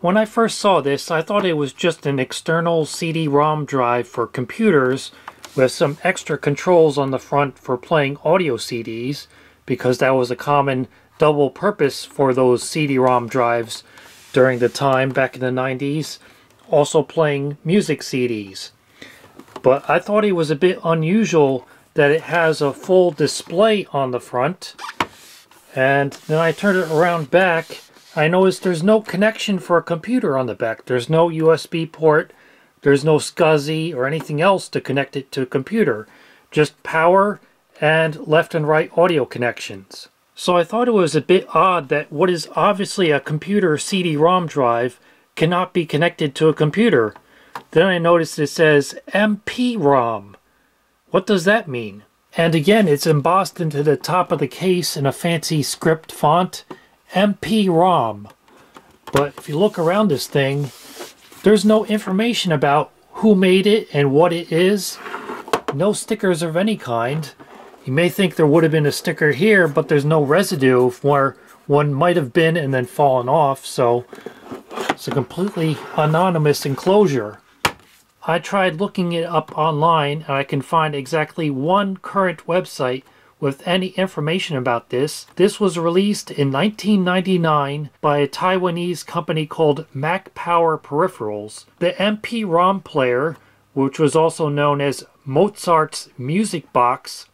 When I first saw this, I thought it was just an external CD-ROM drive for computers with some extra controls on the front for playing audio CDs, because that was a common double purpose for those CD-ROM drives during the time back in the 90s, also playing music CDs. But I thought it was a bit unusual that it has a full display on the front. And then I turned it around back. I noticed there's no connection for a computer on the back. There's no USB port. There's no SCSI or anything else to connect it to a computer. Just power and left and right audio connections. So I thought it was a bit odd that what is obviously a computer CD-ROM drive cannot be connected to a computer. Then I noticed it says MP-ROM. What does that mean? And again, it's embossed into the top of the case in a fancy script font, MP-ROM. But if you look around this thing, there's no information about who made it and what it is. No stickers of any kind. You may think there would have been a sticker here, but there's no residue where one might have been and then fallen off, so it's a completely anonymous enclosure. I tried looking it up online, and I can find exactly one current website with any information about this. This was released in 1999 by a Taiwanese company called Mac Power Peripherals. The MP-ROM player, which was also known as Mozart's Music Box,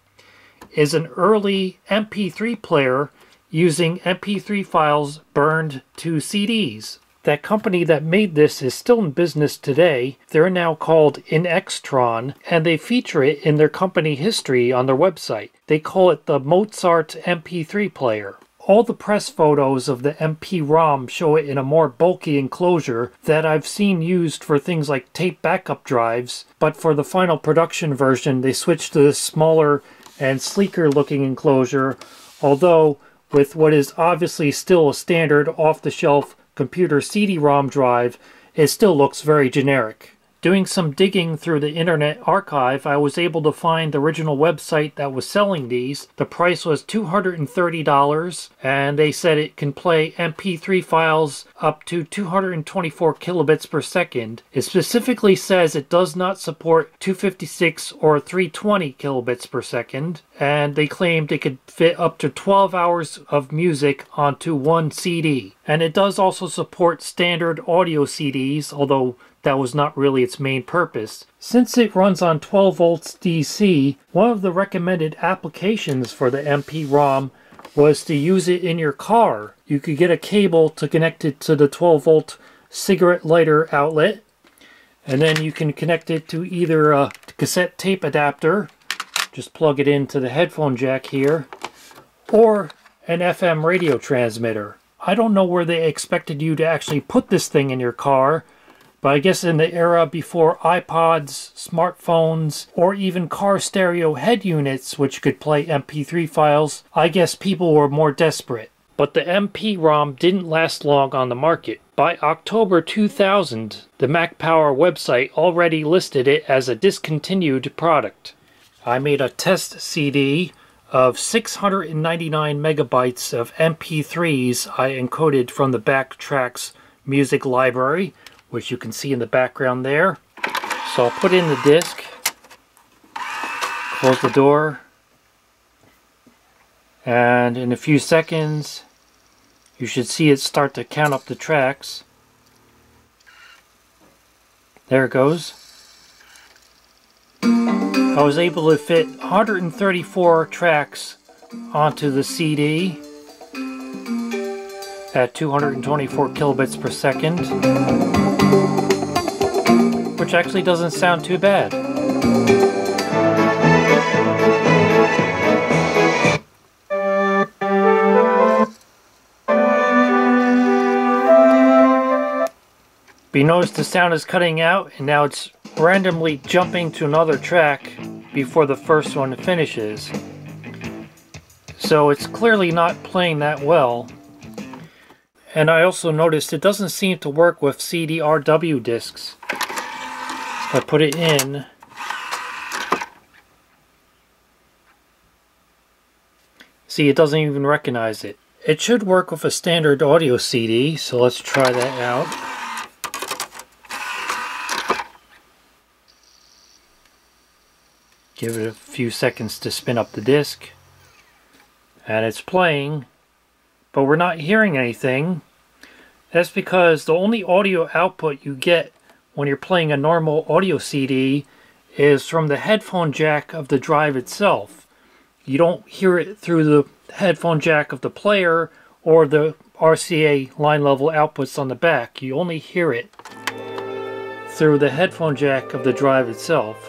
is an early MP3 player using MP3 files burned to CDs. That company that made this is still in business today. They're now called Inextron, and they feature it in their company history on their website. They call it the Mozart MP3 player. All the press photos of the MP-ROM show it in a more bulky enclosure that I've seen used for things like tape backup drives, but for the final production version they switched to this smaller and sleeker looking enclosure, although with what is obviously still a standard off-the-shelf computer CD-ROM drive, it still looks very generic. Doing some digging through the Internet Archive, I was able to find the original website that was selling these. The price was $230, and they said it can play MP3 files up to 224 kilobits per second. It specifically says it does not support 256 or 320 kilobits per second, and they claimed it could fit up to 12 hours of music onto one CD. And it does also support standard audio CDs, although that was not really its main purpose. Since it runs on 12 volts DC, one of the recommended applications for the MP-ROM was to use it in your car. You could get a cable to connect it to the 12 volt cigarette lighter outlet, and then you can connect it to either a cassette tape adapter, just plug it into the headphone jack here, or an FM radio transmitter. I don't know where they expected you to actually put this thing in your car, but I guess in the era before iPods, smartphones, or even car stereo head units which could play MP3 files, I guess people were more desperate. But the MP-ROM didn't last long on the market. By October 2000, the Mac Power website already listed it as a discontinued product. I made a test CD of 699 megabytes of MP3s I encoded from the Backtracks music library, which you can see in the background there. So I'll put in the disc, close the door, and in a few seconds you should see it start to count up the tracks. There it goes. I was able to fit 134 tracks onto the CD at 224 kilobits per second, which actually doesn't sound too bad. But you notice the sound is cutting out, and now it's randomly jumping to another track before the first one finishes. So it's clearly not playing that well. And I also noticed it doesn't seem to work with CD-RW discs. If I put it in, see, it doesn't even recognize it. It should work with a standard audio CD, so let's try that out. Give it a few seconds to spin up the disc. And it's playing, but we're not hearing anything. That's because the only audio output you get when you're playing a normal audio CD is from the headphone jack of the drive itself. You don't hear it through the headphone jack of the player or the RCA line level outputs on the back. You only hear it through the headphone jack of the drive itself,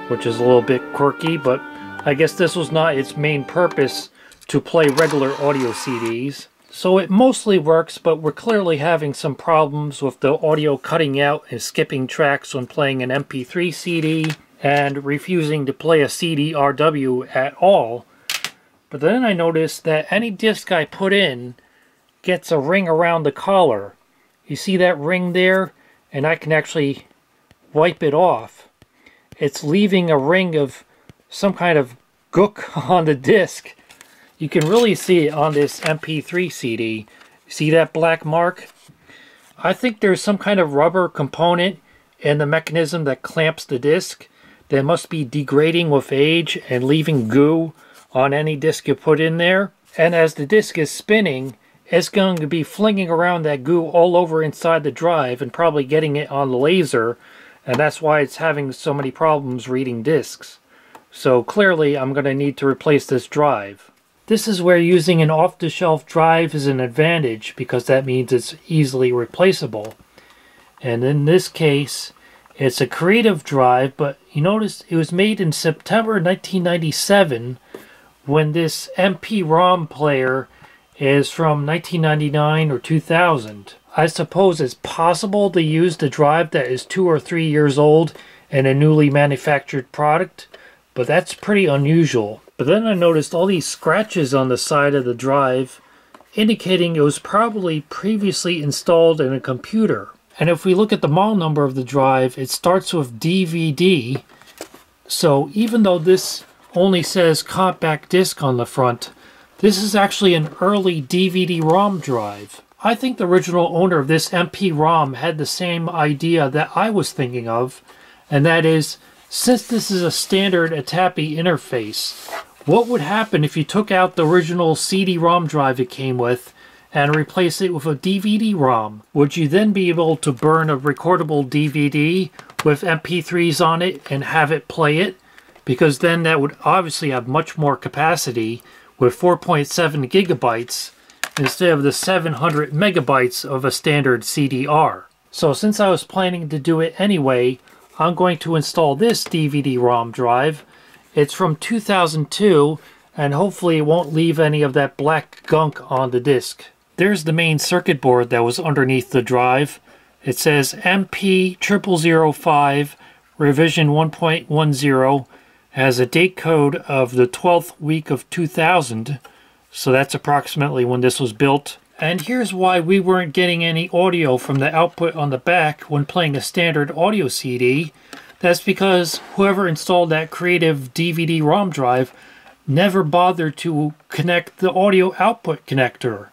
which is a little bit quirky, but I guess this was not its main purpose, to play regular audio CDs. So it mostly works, but we're clearly having some problems with the audio cutting out and skipping tracks when playing an MP3 CD and refusing to play a CD-RW at all. But then I noticed that any disc I put in gets a ring around the collar. You see that ring there? And I can actually wipe it off. It's leaving a ring of some kind of gook on the disc. You can really see it on this MP3 CD. See that black mark? I think there's some kind of rubber component in the mechanism that clamps the disc that must be degrading with age and leaving goo on any disc you put in there. And as the disc is spinning, it's going to be flinging around that goo all over inside the drive and probably getting it on the laser, and that's why it's having so many problems reading discs. So clearly I'm going to need to replace this drive. This is where using an off-the-shelf drive is an advantage, because that means it's easily replaceable. And in this case, it's a Creative drive, but you notice it was made in September 1997, when this MP-ROM player is from 1999 or 2000. I suppose it's possible to use the drive that is 2 or 3 years old in a newly manufactured product, but that's pretty unusual. But then I noticed all these scratches on the side of the drive, indicating it was probably previously installed in a computer. And if we look at the model number of the drive, it starts with DVD. So even though this only says compact disc on the front, this is actually an early DVD-ROM drive. I think the original owner of this MP-ROM had the same idea that I was thinking of, and that is, since this is a standard ATAPI interface, what would happen if you took out the original CD-ROM drive it came with and replace it with a DVD-ROM? Would you then be able to burn a recordable DVD with MP3s on it and have it play it? Because then that would obviously have much more capacity with 4.7 gigabytes instead of the 700 megabytes of a standard CDR. So since I was planning to do it anyway, I'm going to install this DVD-ROM drive. It's from 2002, and hopefully it won't leave any of that black gunk on the disc. There's the main circuit board that was underneath the drive. It says MP0005 revision 1.10, has a date code of the 12th week of 2000, so that's approximately when this was built. And here's why we weren't getting any audio from the output on the back when playing a standard audio CD. That's because whoever installed that Creative DVD-ROM drive never bothered to connect the audio output connector.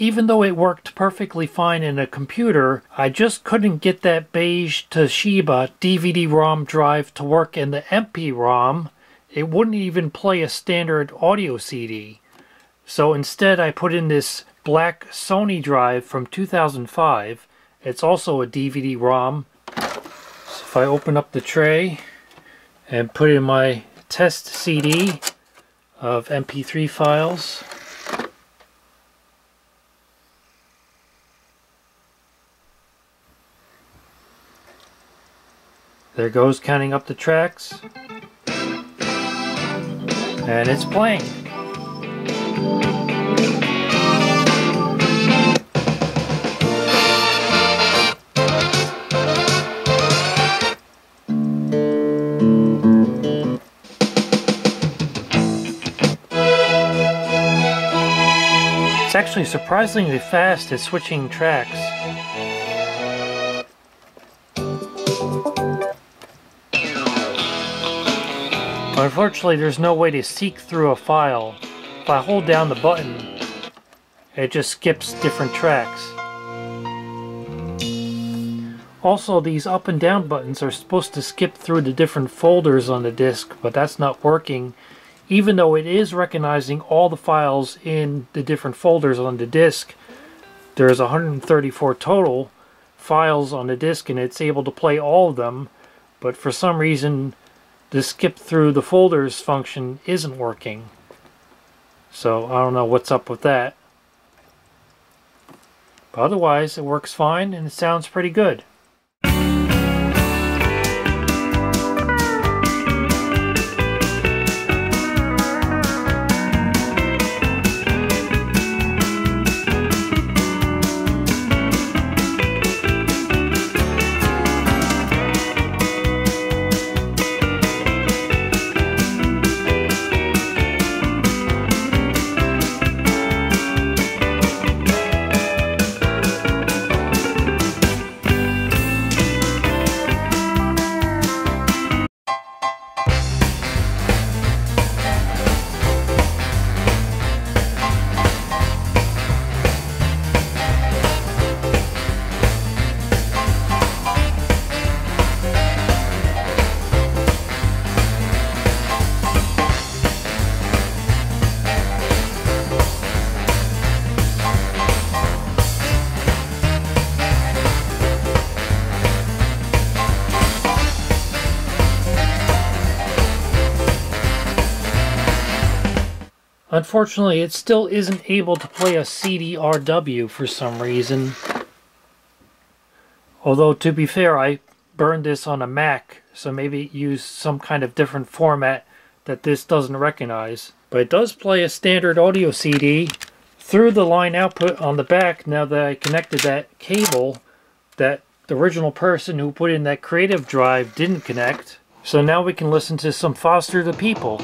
Even though it worked perfectly fine in a computer, I just couldn't get that beige Toshiba DVD-ROM drive to work in the MP-ROM. It wouldn't even play a standard audio CD. So instead I put in this black Sony drive from 2005. It's also a DVD-ROM. So if I open up the tray and put in my test CD of MP3 files, there goes counting up the tracks, and it's playing. It's actually surprisingly fast at switching tracks. Unfortunately, there's no way to seek through a file. If I hold down the button, it just skips different tracks. Also, these up and down buttons are supposed to skip through the different folders on the disk, but that's not working, even though it is recognizing all the files in the different folders on the disk. There's 134 total files on the disk, and it's able to play all of them, but for some reason the skip through the folders function isn't working. So I don't know what's up with that. But otherwise it works fine and it sounds pretty good. Unfortunately, it still isn't able to play a CD-RW for some reason. Although, to be fair, I burned this on a Mac, so maybe it used some kind of different format that this doesn't recognize. But it does play a standard audio CD through the line output on the back now that I connected that cable that the original person who put in that creative drive didn't connect. So now we can listen to some Foster the People.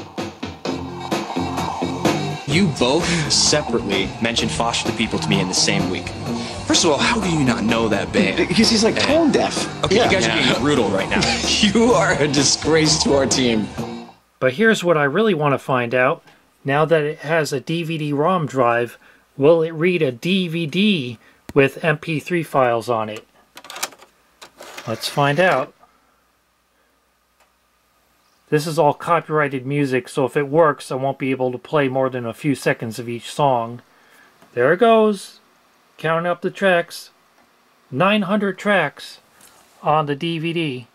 You both separately mentioned Foster the People to me in the same week. First of all, how do you not know that band? Because he's like tone deaf. Okay, you guys are being brutal right now. You are a disgrace to our team. But here's what I really want to find out. Now that it has a DVD-ROM drive, will it read a DVD with MP3 files on it? Let's find out. This is all copyrighted music, so if it works, I won't be able to play more than a few seconds of each song. There it goes. Counting up the tracks. 900 tracks on the DVD.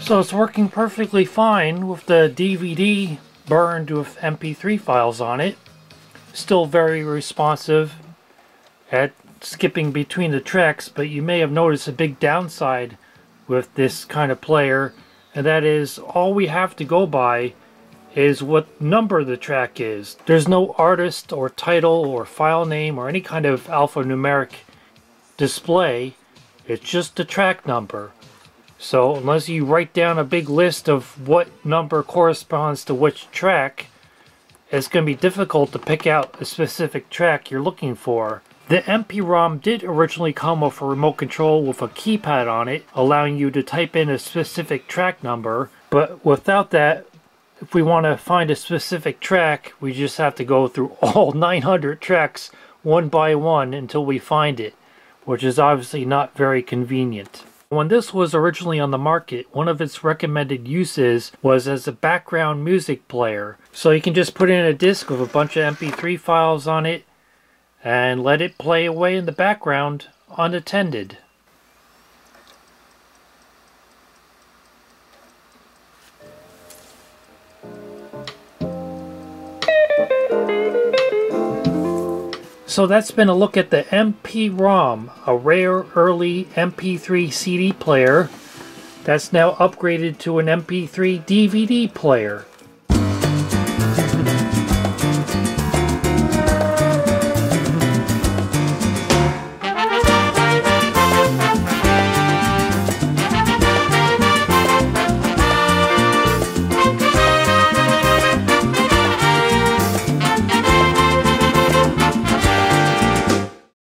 So it's working perfectly fine with the DVD burned with MP3 files on it. Still very responsive at skipping between the tracks, but you may have noticed a big downside with this kind of player, and that is all we have to go by is what number the track is. There's no artist or title or file name or any kind of alphanumeric display. It's just the track number. So unless you write down a big list of what number corresponds to which track, it's going to be difficult to pick out a specific track you're looking for. The MP-ROM did originally come with a remote control with a keypad on it, allowing you to type in a specific track number, but without that, if we want to find a specific track, we just have to go through all 900 tracks one by one until we find it, which is obviously not very convenient. When this was originally on the market, one of its recommended uses was as a background music player. So you can just put in a disc with a bunch of MP3 files on it and let it play away in the background unattended. So that's been a look at the MP-ROM, a rare early MP3 CD player that's now upgraded to an MP3 DVD player.